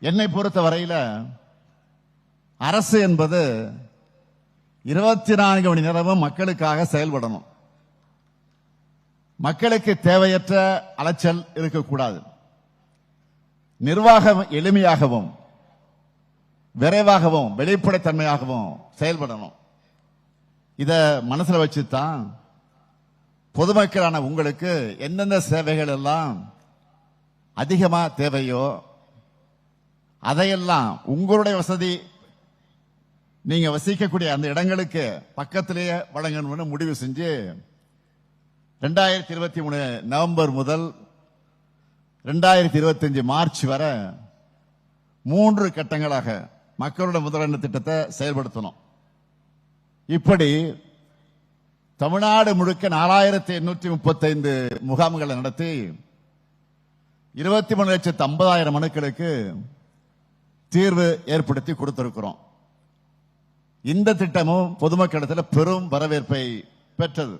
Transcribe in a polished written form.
என்னை பொறுத்த வரையில அரசு என்பது 24 மணி நேரமும் மக்களுக்காக செயல்படணும். மக்களுக்கு தேவையற்ற அலைச்சல் இருக்கக்கூடாது. நிர்வாகம் எளிமையாகவும் விரைவாகவும் வெளிப்படைத்தன்மையாகவும் செயல்படணும். இத மனசுல வச்சுதான் பொதுமக்களான உங்களுக்கு எந்தெந்த சேவைகள் எல்லாம் அதிகமா தேவையோ அதையெல்லாம் உங்களுடைய வசதி, நீங்க வசிக்கக்கூடிய அந்த இடங்களுக்கு பக்கத்திலேயே வழங்கணும்னு முடிவு செஞ்சு 2023 நவம்பர் முதல் 2025 மார்ச் வரை 3 கட்டங்களாக மக்களோட முதலெண்ண திட்டத்தை செயல்படுத்தணும். இப்படி தமிழ்நாடு முழுக்க 4835 முகாம்களை நடத்தி 23,50,000 மனுக்களுக்கு தீர்வு ஏற்படுத்தி கொடுத்திருக்கிறோம். இந்த திட்டமும் பொதுமக்களிடத்தில் பெரும் வரவேற்பை பெற்றது.